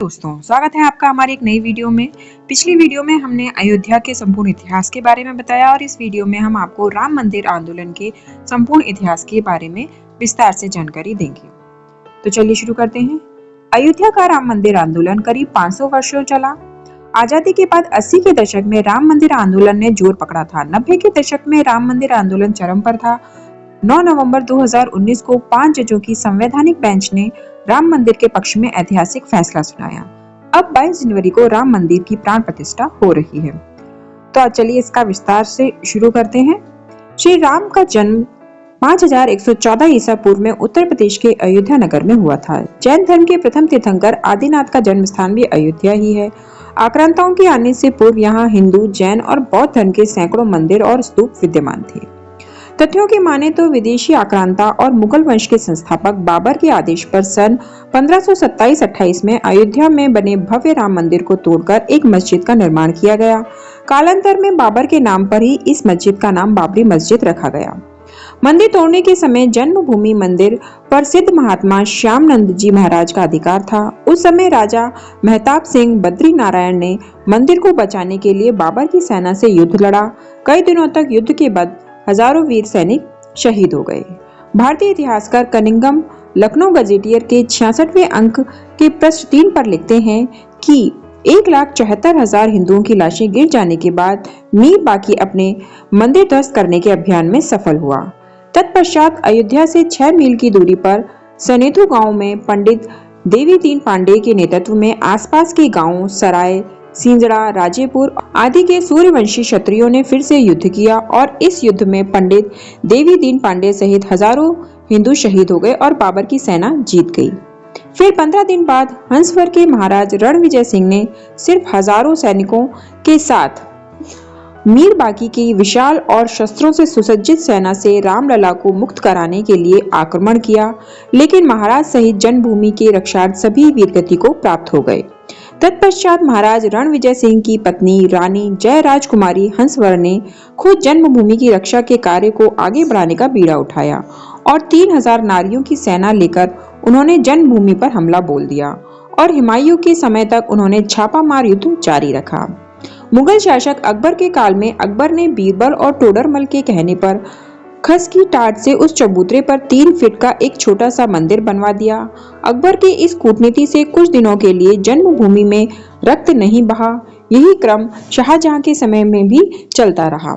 दोस्तों, स्वागत है आपका हमारी एक नई वीडियो में। पिछली वीडियो में हमने अयोध्या के संपूर्ण इतिहास के बारे में बताया और इस वीडियो में हम आपको राम मंदिर आंदोलन के संपूर्ण इतिहास के बारे में विस्तार से जानकारी देंगे। तो चलिए शुरू करते हैं। अयोध्या का राम मंदिर आंदोलन करीब 500 वर्षों चला। आजादी के बाद 80 के दशक में राम मंदिर आंदोलन ने जोर पकड़ा था। 90 के दशक में राम मंदिर आंदोलन चरम पर था। 9 नवंबर 2019 को 5 जजों की संवैधानिक बेंच ने राम मंदिर के पक्ष में ऐतिहासिक फैसला सुनाया। अब 22 जनवरी को राम मंदिर की प्राण प्रतिष्ठा हो रही है। तो चलिए इसका विस्तार से शुरू करते हैं। श्री राम का जन्म 5114 ईसा पूर्व में उत्तर प्रदेश के अयोध्या नगर में हुआ था। जैन धर्म के प्रथम तीर्थंकर आदिनाथ का जन्म स्थान भी अयोध्या ही है। आक्रांताओं के आने से पूर्व यहाँ हिंदू, जैन और बौद्ध धर्म के सैकड़ों मंदिर और स्तूप विद्यमान थे। तथ्यों की माने तो विदेशी आक्रांता और मुगल वंश के संस्थापक बाबर के आदेश पर सन 1527-28 में अयोध्या में बने भव्य राम मंदिर को तोड़कर एक मस्जिद का निर्माण किया गया। कालांतर में बाबर के नाम पर ही इस मस्जिद का नाम बाबरी मस्जिद रखा गया। मंदिर तोड़ने के समय जन्मभूमि मंदिर पर सिद्ध महात्मा श्यामनंद जी महाराज का अधिकार था। उस समय राजा मेहताब सिंह बद्री नारायण ने मंदिर को बचाने के लिए बाबर की सेना से युद्ध लड़ा। कई दिनों तक युद्ध के बाद हजारों वीर सैनिक शहीद हो गए। भारतीय इतिहासकार कनिंघम लखनऊ गजेटियर के 66वें अंक के पृष्ठ 3 पर लिखते हैं कि 1,74,000 हिंदुओं की लाशें गिर जाने के बाद मीर बाकी अपने मंदिर ध्वस्त करने के अभियान में सफल हुआ। तत्पश्चात अयोध्या से 6 मील की दूरी पर सनेथु गांव में पंडित देवी दीन पांडे के नेतृत्व में आसपास के गांवों सराय, सिंजड़ा, राजेपुर आदि के सूर्यवंशी क्षत्रियों ने फिर से युद्ध किया और इस युद्ध में पंडित देवी दीन पांडे सहित हजारों हिंदू शहीद हो गए और बाबर की सेना जीत गई। फिर 15 दिन बाद हंसवर के महाराज रणविजय सिंह ने सिर्फ हजारों सैनिकों के साथ मीर बाकी की विशाल और शस्त्रों से सुसज्जित सेना से रामलला को मुक्त कराने के लिए आक्रमण किया, लेकिन महाराज सहित जन्मभूमि के रक्षार्थ सभी वीरगति को प्राप्त हो गए। तत्पश्चात महाराज रणविजय सिंह की पत्नी रानी जय राजकुमारी हंसवर ने खुद जन्मभूमि की रक्षा के कार्य को आगे बढ़ाने का बीड़ा उठाया और 3000 नारियों की सेना लेकर उन्होंने जन्मभूमि पर हमला बोल दिया और हुमायूं के समय तक उन्होंने छापामार युद्ध जारी रखा। मुगल शासक अकबर के काल में अकबर ने बीरबल और टोडरमल के कहने पर खस की टाट से उस चबूतरे पर 3 फीट का एक छोटा सा मंदिर बनवा दिया। अकबर की इस कूटनीति से कुछ दिनों के लिए जन्मभूमि में रक्त नहीं बहा। यही क्रम शाहजहां के समय में भी चलता रहा।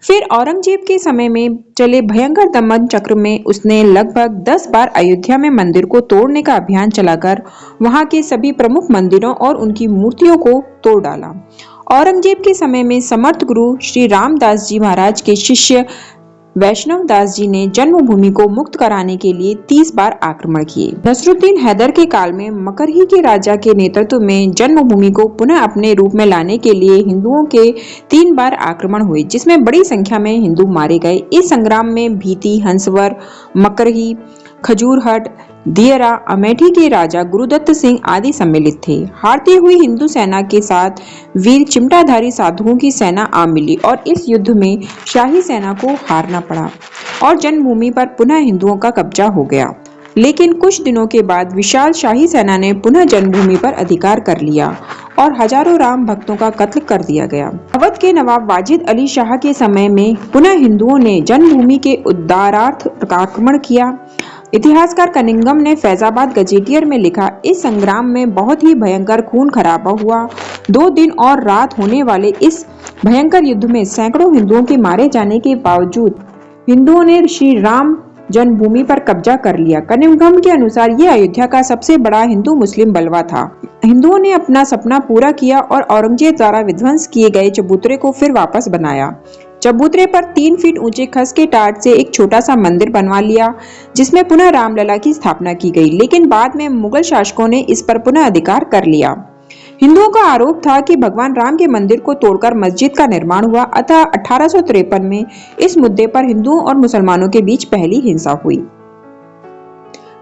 फिर औरंगजेब के समय में चले भयंकर दमन चक्र में उसने लगभग 10 बार अयोध्या में मंदिर को तोड़ने का अभियान चलाकर वहां के सभी प्रमुख मंदिरों और उनकी मूर्तियों को तोड़ डाला। औरंगजेब के समय में समर्थ गुरु श्री रामदास जी महाराज के शिष्य वैष्णव दास जी ने जन्मभूमि को मुक्त कराने के लिए 30 बार आक्रमण किए। नसरुद्दीन हैदर के काल में मकरही के राजा के नेतृत्व में जन्मभूमि को पुनः अपने रूप में लाने के लिए हिंदुओं के 3 बार आक्रमण हुए, जिसमें बड़ी संख्या में हिंदू मारे गए। इस संग्राम में भीती, हंसवर, मकरही, खजूरहट, दियरा, अमेठी के राजा गुरुदत्त सिंह आदि सम्मिलित थे। हारती हुई हिंदू सेना के साथ वीर चिमटाधारी साधुओं की सेना आ मिली और इस युद्ध में शाही सेना को हारना पड़ा और जन्मभूमि पर पुनः हिंदुओं का कब्जा हो गया। लेकिन कुछ दिनों के बाद विशाल शाही सेना ने पुनः जन्मभूमि पर अधिकार कर लिया और हजारों राम भक्तों का कत्ल कर दिया गया। अवध के नवाब वाजिद अली शाह के समय में पुनः हिंदुओं ने जन्मभूमि के उद्धारार्थ आक्रमण किया। इतिहासकार कनिंघम ने फैजाबाद गजेटियर में लिखा, इस संग्राम में बहुत ही भयंकर खून खराबा हुआ। 2 दिन और रात होने वाले इस भयंकर युद्ध में सैकड़ों हिंदुओं के मारे जाने के बावजूद हिंदुओं ने श्री राम जन्मभूमि पर कब्जा कर लिया। कनिंघम के अनुसार यह अयोध्या का सबसे बड़ा हिंदू मुस्लिम बलवा था। हिंदुओं ने अपना सपना पूरा किया और औरंगजेब द्वारा विध्वंस किए गए चबूतरे को फिर वापस बनाया। चबूतरे पर 3 फीट ऊंचे खस के टाट से एक छोटा सा मंदिर बनवा लिया, जिसमें पुनः रामलला की स्थापना की गई। लेकिन बाद में मुगल शासकों ने इस पर पुनः अधिकार कर लिया। हिंदुओं का आरोप था कि भगवान राम के मंदिर को तोड़कर मस्जिद का निर्माण हुआ, अतः 1853 में इस मुद्दे पर हिंदुओं और मुसलमानों के बीच पहली हिंसा हुई।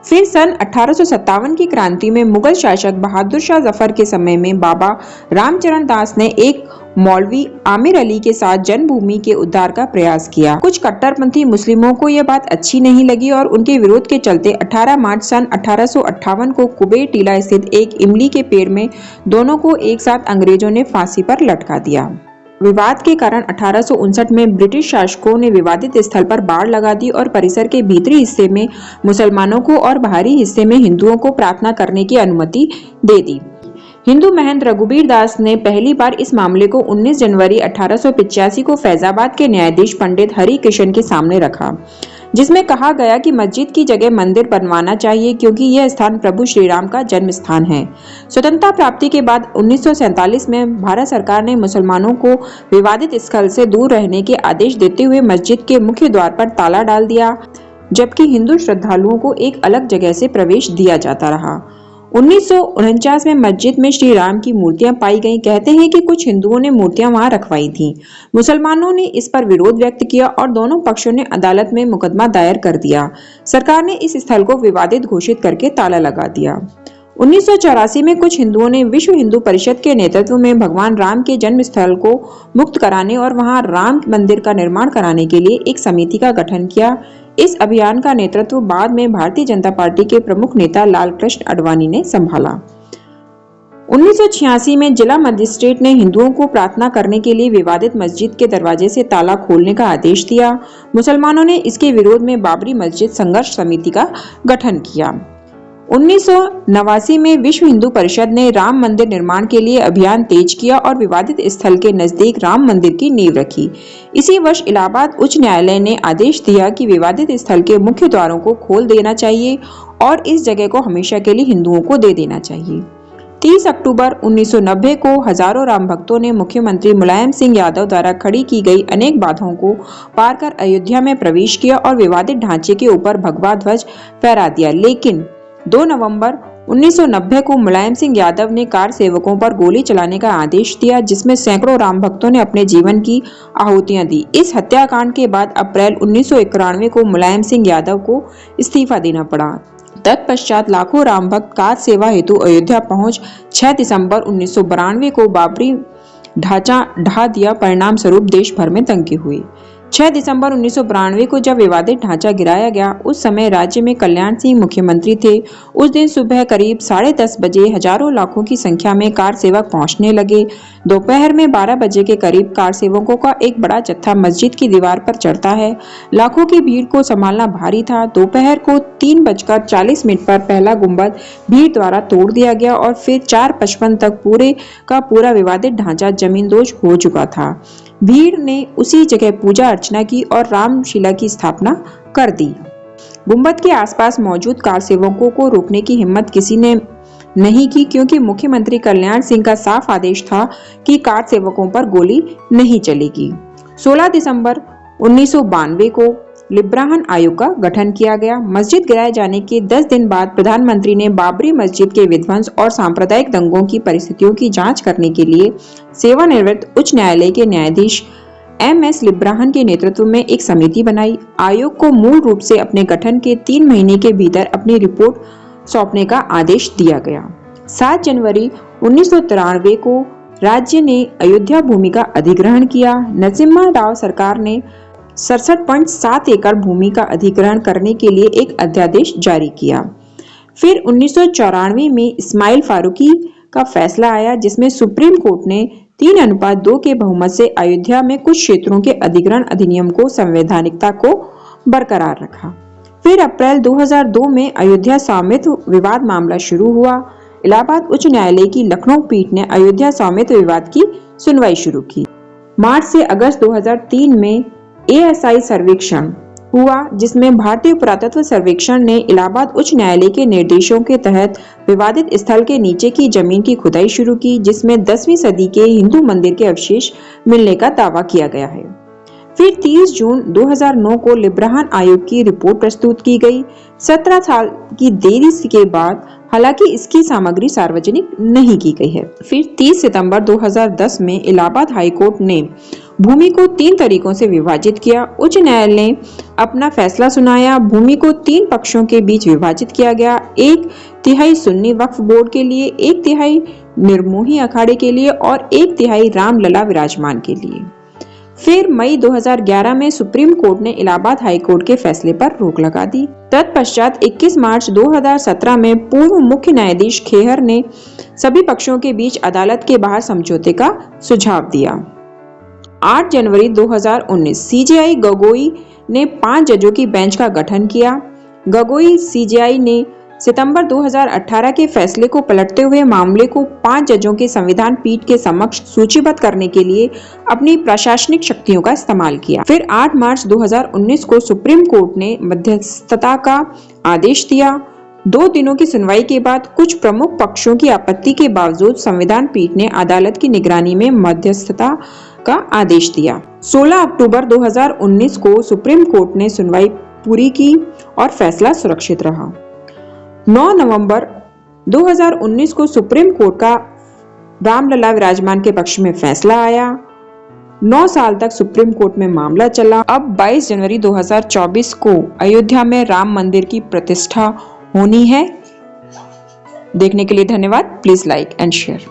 फिर सन 1857 की क्रांति में मुगल शासक बहादुर शाह जफर के समय में बाबा रामचरण दास ने एक मौलवी आमिर अली के साथ जन्मभूमि के उद्धार का प्रयास किया। कुछ कट्टरपंथी मुस्लिमों को यह बात अच्छी नहीं लगी और उनके विरोध के चलते 18 मार्च सन 1858 को कुबेर टीला स्थित एक इमली के पेड़ में दोनों को एक साथ अंग्रेजों ने फांसी पर लटका दिया। विवाद के कारण 1859 में ब्रिटिश शासकों ने विवादित स्थल पर बाड़ लगा दी और परिसर के भीतरी हिस्से में मुसलमानों को और बाहरी हिस्से में हिंदुओं को प्रार्थना करने की अनुमति दे दी। हिंदू महंत रघुबीर दास ने पहली बार इस मामले को 19 जनवरी 1885 को फैजाबाद के न्यायाधीश पंडित हरि किशन के सामने रखा, जिसमें कहा गया कि मस्जिद की जगह मंदिर बनवाना चाहिए क्योंकि यह स्थान प्रभु श्री राम का जन्म स्थान है। स्वतंत्रता प्राप्ति के बाद 1947 में भारत सरकार ने मुसलमानों को विवादित स्थल से दूर रहने के आदेश देते हुए मस्जिद के मुख्य द्वार पर ताला डाल दिया, जबकि हिंदू श्रद्धालुओं को एक अलग जगह से प्रवेश दिया जाता रहा। 1949 में मस्जिद में श्री राम की मूर्तियां पाई गईं। कहते हैं कि कुछ हिंदुओं ने मूर्तियां वहां रखवाई थीं। मुसलमानों ने इस पर विरोध व्यक्त किया और दोनों पक्षों ने अदालत में मुकदमा दायर कर दिया। सरकार ने इस स्थल को विवादित घोषित करके ताला लगा दिया। 1984 में कुछ हिंदुओं ने विश्व हिंदू परिषद के नेतृत्व में भगवान राम के जन्म स्थल को मुक्त कराने और वहां राम मंदिर का निर्माण कराने के लिए एक समिति का गठन किया। इस अभियान का नेतृत्व बाद में भारतीय जनता पार्टी के प्रमुख नेता लालकृष्ण आडवाणी ने संभाला। 1986 में जिला मजिस्ट्रेट ने हिंदुओं को प्रार्थना करने के लिए विवादित मस्जिद के दरवाजे से ताला खोलने का आदेश दिया। मुसलमानों ने इसके विरोध में बाबरी मस्जिद संघर्ष समिति का गठन किया। 1989 में विश्व हिंदू परिषद ने राम मंदिर निर्माण के लिए अभियान तेज किया और विवादित स्थल के नजदीक राम मंदिर की नींव रखी। इसी वर्ष इलाहाबाद उच्च न्यायालय ने आदेश दिया कि विवादित स्थल के मुख्य द्वारों को खोल देना चाहिए और इस जगह को हमेशा के लिए हिंदुओं को दे देना चाहिए। 30 अक्टूबर 1990 को हजारों राम भक्तों ने मुख्यमंत्री मुलायम सिंह यादव द्वारा खड़ी की गई अनेक बाधाओं को पार कर अयोध्या में प्रवेश किया और विवादित ढांचे के ऊपर भगवा ध्वज फहरा दिया। लेकिन 2 नवंबर 1990 को मुलायम सिंह यादव ने कार सेवकों पर गोली चलाने का आदेश दिया, जिसमें सैकड़ों राम भक्तों ने अपने जीवन की आहुतियां दी। इस हत्याकांड के बाद अप्रैल 1991 को मुलायम सिंह यादव को इस्तीफा देना पड़ा। तत्पश्चात लाखों राम भक्त कार सेवा हेतु अयोध्या पहुंच 6 दिसंबर 1992 को बाबरी ढांचा ढा दिया। परिणाम स्वरूप देश भर में दंगे हुए। 6 दिसंबर 1992 को जब विवादित ढांचा गिराया गया, उस समय राज्य में कल्याण सिंह मुख्यमंत्री थे। उस दिन सुबह करीब 10:30 बजे हजारों लाखों की संख्या में कार सेवक पहुंचने लगे। दोपहर में 12 बजे के करीब कार सेवकों का एक बड़ा जत्था मस्जिद की दीवार पर चढ़ता है। लाखों की भीड़ को संभालना भारी था। दोपहर को 3:40 पर पहला गुंबद भीड़ द्वारा तोड़ दिया गया और फिर 4:55 तक पूरे का पूरा विवादित ढांचा जमींदोज हो चुका था। भीड़ ने उसी जगह पूजा अर्चना की और रामशिला की स्थापना कर दी। गुंबद के आसपास मौजूद कार सेवकों को रोकने की हिम्मत किसी ने नहीं की, क्योंकि मुख्यमंत्री कल्याण सिंह का साफ आदेश था कि कार सेवकों पर गोली नहीं चलेगी। 16 दिसंबर 1992 को लिब्राहन आयोग का गठन किया गया। मस्जिद गिराए जाने के 10 दिन बाद प्रधानमंत्री ने बाबरी मस्जिद के विध्वंस और सांप्रदायिक दंगों की परिस्थितियों की जांच करने के लिए सेवानिवृत्त उच्च न्यायालय के न्यायाधीश MS लिब्राहन के नेतृत्व में एक समिति बनाई। आयोग को मूल रूप से अपने गठन के 3 महीने के भीतर अपनी रिपोर्ट सौंपने का आदेश दिया गया। 7 जनवरी 1993 को राज्य ने अयोध्या भूमि का अधिग्रहण किया। नरसिम्हा राव सरकार ने 67.7 एकड़ भूमि का अधिग्रहण करने के लिए एक अध्यादेश जारी किया। फिर 1994 में इस्माइल फारूकी का फैसला आया, जिसमें सुप्रीम कोर्ट ने 3:2 के बहुमत से अयोध्या में कुछ क्षेत्रों के अधिग्रहण अधिनियम को संवैधानिकता को बरकरार रखा। फिर अप्रैल 2002 में अयोध्या स्वामित्व विवाद मामला शुरू हुआ। इलाहाबाद उच्च न्यायालय की लखनऊ पीठ ने अयोध्या स्वामित्व विवाद की सुनवाई शुरू की। मार्च से अगस्त 2003 में ASI सर्वेक्षण हुआ, जिसमें भारतीय पुरातत्व सर्वेक्षण ने इलाहाबाद उच्च न्यायालय के निर्देशों के तहत विवादित स्थल के नीचे की जमीन की खुदाई शुरू की, जिसमें 10वीं सदी के हिंदू मंदिर के अवशेष मिलने का दावा किया गया है। फिर 30 जून 2009 को लिब्राहन आयोग की रिपोर्ट प्रस्तुत की गई। 17 साल की देरी के बाद हालांकि इसकी सामग्री सार्वजनिक नहीं की गई है। फिर 30 सितंबर 2010 में इलाहाबाद हाईकोर्ट ने भूमि को 3 तरीकों से विभाजित किया। उच्च न्यायालय ने अपना फैसला सुनाया। भूमि को 3 पक्षों के बीच विभाजित किया गया, 1/3 सुन्नी वक्फ बोर्ड के लिए, 1/3 निर्मोही अखाड़े के लिए और 1/3 रामलला विराजमान के लिए। फिर मई 2011 में सुप्रीम कोर्ट ने इलाहाबाद हाई कोर्ट के फैसले पर रोक लगा दी। तत्पश्चात 21 मार्च 2017 में पूर्व मुख्य न्यायाधीश खेहर ने सभी पक्षों के बीच अदालत के बाहर समझौते का सुझाव दिया। 8 जनवरी 2019 सीजेआई गगोई ने 5 जजों की बेंच का गठन किया। गगोई सीजेआई ने सितंबर 2018 के फैसले को पलटते हुए मामले को 5 जजों के संविधान पीठ के समक्ष सूचीबद्ध करने के लिए अपनी प्रशासनिक शक्तियों का इस्तेमाल किया। फिर 8 मार्च 2019 को सुप्रीम कोर्ट ने मध्यस्थता का आदेश दिया। 2 दिनों की सुनवाई के बाद कुछ प्रमुख पक्षों की आपत्ति के बावजूद संविधान पीठ ने अदालत की निगरानी में मध्यस्थता का आदेश दिया। 16 अक्टूबर 2019 को सुप्रीम कोर्ट ने सुनवाई पूरी की और फैसला सुरक्षित रहा। 9 नवंबर 2019 को सुप्रीम कोर्ट का रामलला विराजमान के पक्ष में फैसला आया। 9 साल तक सुप्रीम कोर्ट में मामला चला। अब 22 जनवरी 2024 को अयोध्या में राम मंदिर की प्रतिष्ठा होनी है। देखने के लिए धन्यवाद। Please like and share.